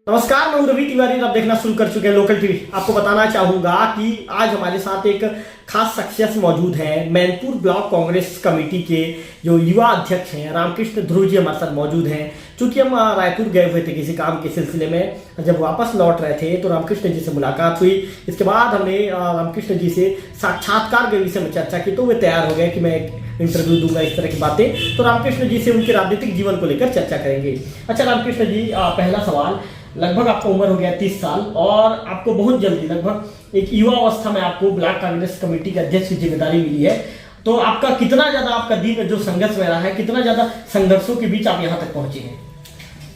नमस्कार, मैं हूं रवि तिवारी। आप देखना शुरू कर चुके हैं लोकल टीवी। आपको बताना चाहूंगा कि आज हमारे साथ एक खास शख्सियत मौजूद है। मैनपुर ब्लॉक कांग्रेस कमेटी के जो युवा अध्यक्ष हैं रामकृष्ण ध्रुव जी हमारे साथ मौजूद हैं। चूंकि हम रायपुर गए हुए थे किसी काम के सिलसिले में, जब वापस लौट रहे थे तो रामकृष्ण जी से मुलाकात हुई। इसके बाद हमने रामकृष्ण जी से साक्षात्कार के विषय में चर्चा की, तो वे तैयार हो गए कि मैं एक इंटरव्यू दूंगा, इस तरह की बातें। तो रामकृष्ण जी से उनके राजनीतिक जीवन को लेकर चर्चा करेंगे। अच्छा रामकृष्ण जी, पहला सवाल, लगभग आपका उम्र हो गया 30 साल और आपको बहुत जल्दी लगभग एक युवा अवस्था में आपको ब्लॉक कांग्रेस कमेटी के अध्यक्ष की जिम्मेदारी मिली है। तो आपका कितना ज्यादा आपका दिन जो संघर्ष में रहा है, कितना ज्यादा संघर्षों के बीच आप यहाँ तक पहुंचे हैं?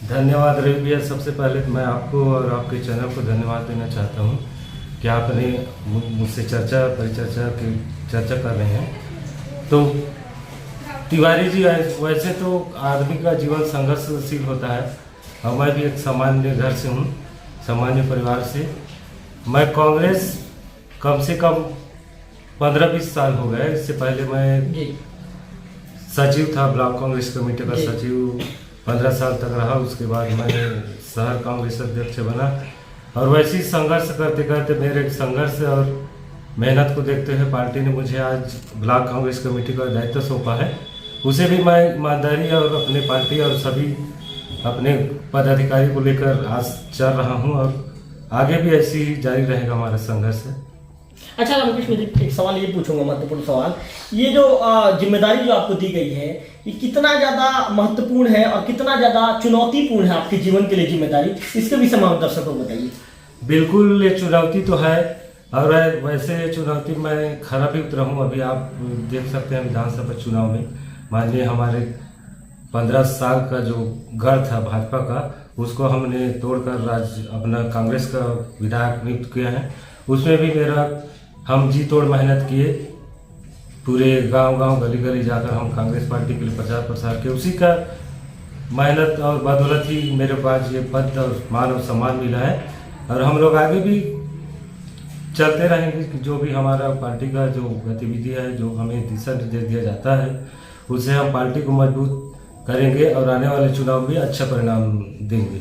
धन्यवाद रवि भैया। सबसे पहले मैं आपको और आपके चैनल को धन्यवाद देना चाहता हूँ कि आपने मुझसे चर्चा कर रहे हैं। तो तिवारी जी, वैसे तो आदमी का जीवन संघर्षशील होता है और मैं भी एक सामान्य घर से हूँ, सामान्य परिवार से। मैं कांग्रेस कम से कम 15-20 साल हो गए। इससे पहले मैं सचिव था, ब्लॉक कांग्रेस कमेटी का सचिव 15 साल तक रहा। उसके बाद मैं शहर कांग्रेस अध्यक्ष बना और वैसे ही संघर्ष करते करते मेरे संघर्ष और मेहनत को देखते हुए पार्टी ने मुझे आज ब्लॉक कांग्रेस कमेटी का दायित्व सौंपा है। उसे भी मैं ईमानदारी और अपने पार्टी और सभी अपने पदाधिकारी को लेकर आज चल रहा हूं और आगे भी ऐसी ही जारी रहेगा हमारा संघर्ष। अच्छा रामकृष्ण जी, एक सवाल ये पूछूंगा, महत्वपूर्ण सवाल। ये जो जिम्मेदारी जो आपको दी गई है, ये कितना ज्यादा महत्वपूर्ण है और कितना ज्यादा चुनौतीपूर्ण है आपके जीवन के लिए जिम्मेदारी, इसके विषय में आप दर्शकों को बताइए। बिल्कुल, ये चुनौती तो है और वैसे चुनौती मैं खरा भी उतरा हूँ। अभी आप देख सकते हैं विधानसभा चुनाव में माननीय हमारे 15 साल का जो गढ़ था भाजपा का, उसको हमने तोड़कर अपना कांग्रेस का विधायक नियुक्त किया है। उसमें भी हम जी तोड़ मेहनत किए, पूरे गांव-गांव गली-गली जाकर हम कांग्रेस पार्टी के लिए प्रचार प्रसार किए। उसी का मेहनत और बदौलत ही मेरे पास ये पद और मान और सम्मान मिला है और हम लोग आगे भी चलते रहेंगे कि जो भी हमारा पार्टी का जो गतिविधि है, जो हमें दिशा निर्देश दिया जाता है, उससे हम पार्टी को मजबूत करेंगे और आने वाले चुनाव में अच्छा परिणाम देंगे।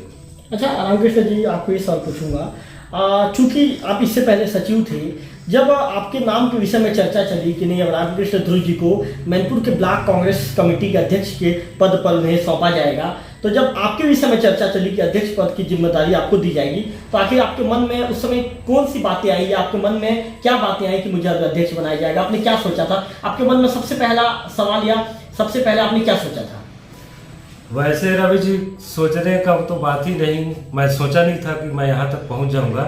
अच्छा रामकृष्ण जी, आपको ये सवाल पूछूंगा, चूंकि आप इससे पहले सचिव थे, जब आपके नाम के विषय में चर्चा चली कि नहीं अब रामकृष्ण ध्रुव जी को मैनपुर के ब्लॉक कांग्रेस कमेटी के अध्यक्ष के पद पर उन्हें सौंपा जाएगा, तो जब आपके विषय में चर्चा चली कि अध्यक्ष पद की जिम्मेदारी आपको दी जाएगी, तो आखिर आपके मन में उस समय कौन सी बातें आई, आपके मन में क्या बातें आई कि मुझे अध्यक्ष बनाया जाएगा? आपने क्या सोचा था? आपके मन में सबसे पहला सवाल या सबसे पहले आपने क्या सोचा था? वैसे रवि जी, सोचने का तो बात ही नहीं, मैं सोचा नहीं था कि मैं यहाँ तक पहुँच जाऊँगा।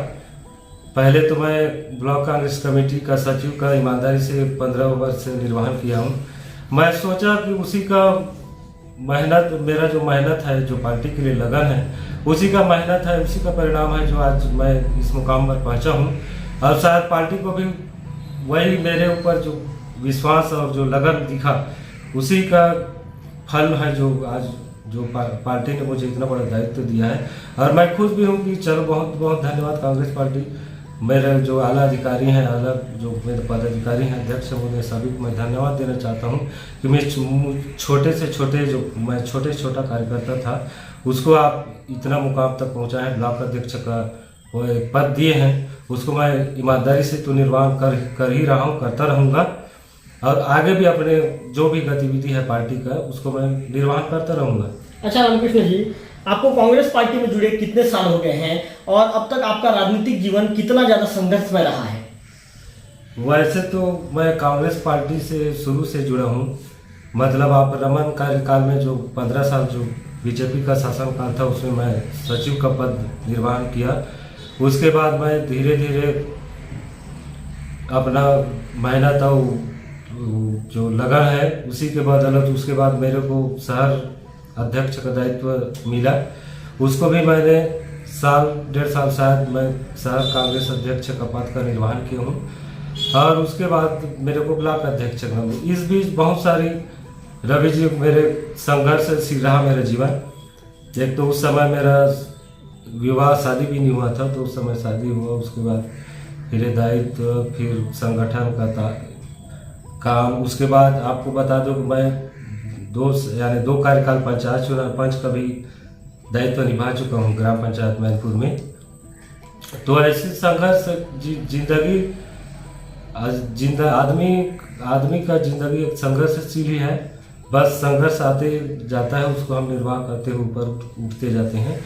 पहले तो मैं ब्लॉक कांग्रेस कमेटी का सचिव का ईमानदारी से 15 वर्ष निर्वहन किया हूँ। मैं सोचा कि उसी का मेहनत, मेरा जो मेहनत है, जो पार्टी के लिए लगन है, उसी का मेहनत है, उसी का परिणाम है जो आज मैं इस मुकाम पर पहुँचा हूँ। और शायद पार्टी को भी वही मेरे ऊपर जो विश्वास और जो लगन दिखा, उसी का फल है जो आज जो पार्टी ने मुझे इतना बड़ा दायित्व दिया है। और मैं खुश भी हूँ कि चलो, बहुत बहुत धन्यवाद कांग्रेस पार्टी, मेरे जो आला अधिकारी हैं, जो मेरे पदाधिकारी हैं, अध्यक्ष हैं, उन्हें सभी को मैं धन्यवाद देना चाहता हूँ कि मैं छोटे से छोटा कार्यकर्ता था, उसको आप इतना मुकाम तक पहुँचा है, ब्लॉक अध्यक्ष का वो पद दिए हैं, उसको मैं ईमानदारी से तो निर्वाह कर ही रहा हूँ, करता रहूँगा और आगे भी अपने जो भी गतिविधि है पार्टी का, उसको मैं निर्वाह करता रहूँगा। अच्छा रामकृष्ण जी, आपको कांग्रेस पार्टी में जुड़े कितने साल हो गए हैं और अब तक आपका राजनीतिक जीवन कितना ज्यादा संघर्ष में रहा है? वैसे तो मैं कांग्रेस पार्टी से शुरू से जुड़ा हूँ। मतलब आप रमन कार्यकाल में जो 15 साल जो बीजेपी का शासनकाल था, उसमें मैं सचिव का पद निर्वहन किया। उसके बाद मैं धीरे धीरे अपना मेहनत और जो लगन है उसी के बदौलत, उसके बाद मेरे को शहर अध्यक्ष का दायित्व मिला। उसको भी मैंने डेढ़ साल शायद मैं शहर कांग्रेस अध्यक्ष का पद का निर्वहन किया हूँ और उसके बाद मेरे को ब्लॉक अध्यक्ष का। इस बीच बहुत सारी रवि जी मेरे संघर्ष रहा मेरा जीवन। एक तो उस समय मेरा विवाह शादी भी नहीं हुआ था, तो उस समय शादी हुआ, उसके बाद फिर दायित्व, फिर संगठन का काम। उसके बाद आपको बता दूं कि मैं 2 कार्यकाल पंचायत चुनाव पंच का भी दायित्व निभा चुका हूँ ग्राम पंचायत मैनपुर में। तो ऐसे संघर्ष आदमी का जिंदगी एक संघर्षशील ही है। बस संघर्ष आते जाता है, उसको हम निर्वाह करते हुए ऊपर उठते जाते हैं।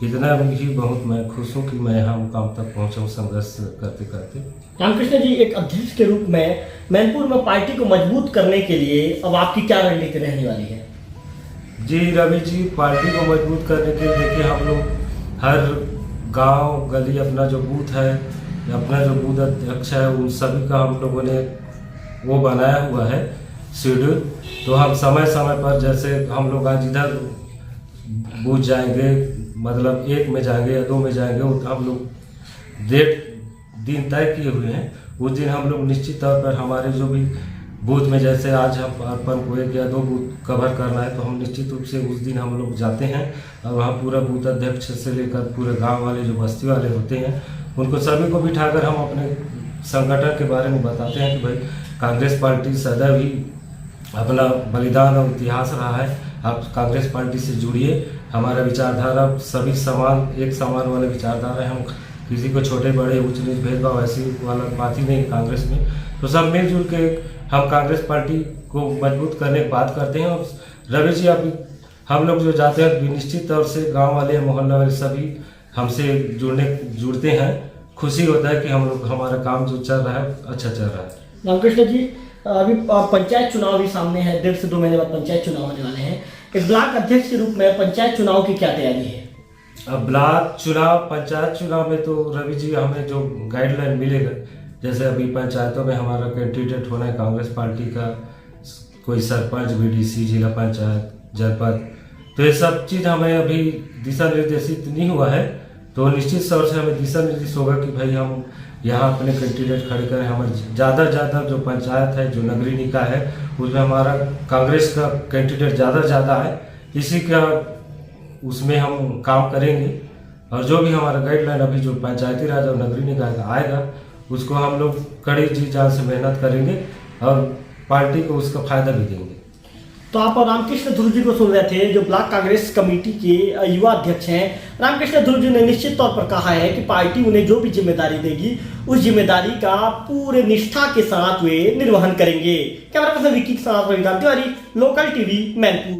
इतना ही बहुत मैं खुश हूँ कि मैं यहाँ मुकाम तक पहुँचा हूँ संघर्ष करते करते। रामकृष्ण जी, एक अध्यक्ष के रूप में मैनपुर में पार्टी को मजबूत करने के लिए अब आपकी क्या रणनीति रहने वाली है? जी रवि जी, पार्टी को मजबूत करने के लिए देखिए, हम लोग हर गांव गली अपना जो बूथ है, अपना जो बूथ अध्यक्ष है, उन सभी का हम लोगों ने वो बनाया हुआ है शेड्यूल। तो हम समय समय पर, जैसे हम लोग आज इधर बूथ जाएंगे, मतलब 1 में जाएंगे या 2 में जाएंगे, हम लोग डेट दिन तय किए हुए हैं। उस दिन हम लोग निश्चित तौर पर हमारे जो भी बूथ में, जैसे आज हम अपन को 1 या 2 बूथ कवर करना है, तो हम निश्चित रूप से उस दिन हम लोग जाते हैं और वहाँ पूरा बूथ अध्यक्ष से लेकर पूरे गांव वाले जो बस्ती वाले होते हैं, उनको सभी को बिठाकर हम अपने संगठन के बारे में बताते हैं कि भाई कांग्रेस पार्टी सदैव ही अपना बलिदान और इतिहास रहा है। आप कांग्रेस पार्टी से जुड़िए। हमारा विचारधारा सभी समान, एक समान वाले विचारधारा है। हम किसी को छोटे बड़े उच्च नीच भेदभाव ऐसी वाला बात ही नहीं कांग्रेस में। तो सब मिलजुल के हम कांग्रेस पार्टी को मजबूत करने की बात करते हैं। और रवि जी, अभी हम लोग जो जाते हैं निश्चित तौर से गांव वाले मोहल्ला वाले सभी हमसे जुड़ते हैं। खुशी होता है कि हम लोग, हमारा काम जो चल रहा है अच्छा चल रहा है। रामकृष्ण जी, अभी पंचायत चुनाव भी सामने है, 1.5 से 2 महीने बाद पंचायत चुनाव होने वाले हैं। एक ब्लॉक अध्यक्ष के रूप में पंचायत चुनाव की क्या तैयारी है? अब ब्लॉक चुनाव, पंचायत चुनाव में तो रवि जी हमें जो गाइडलाइन मिलेगा, जैसे अभी पंचायतों में हमारा कैंडिडेट होना है कांग्रेस पार्टी का, कोई सरपंच, बीडीसी, जिला पंचायत, जनपद, तो ये सब चीज़ हमें अभी दिशा निर्देशित नहीं हुआ है। तो निश्चित तौर से हमें दिशा निर्देश होगा कि भाई हम यहाँ अपने कैंडिडेट खड़े करें। हमें ज़्यादा जो पंचायत है, जो नगरीय निकाय है, उसमें हमारा कांग्रेस का कैंडिडेट ज़्यादा है। इसी का उसमें हम काम करेंगे और जो भी हमारा गाइडलाइन अभी जो पंचायती राज और नगरीय निकाय का आएगा, उसको हम लोग कड़ी जी जान से मेहनत करेंगे और पार्टी को उसका फायदा भी देंगे। तो आप रामकृष्ण ध्रुव जी को सुन रहे थे, जो ब्लॉक कांग्रेस कमेटी के युवा अध्यक्ष हैं। रामकृष्ण ध्रुव जी ने निश्चित तौर पर कहा है कि पार्टी उन्हें जो भी जिम्मेदारी देगी, उस जिम्मेदारी का पूरे निष्ठा के साथ वे निर्वहन करेंगे। कैमरा पर्सन विकी के साथ रविकांत तिवारी, लोकल टीवी मैनपुर।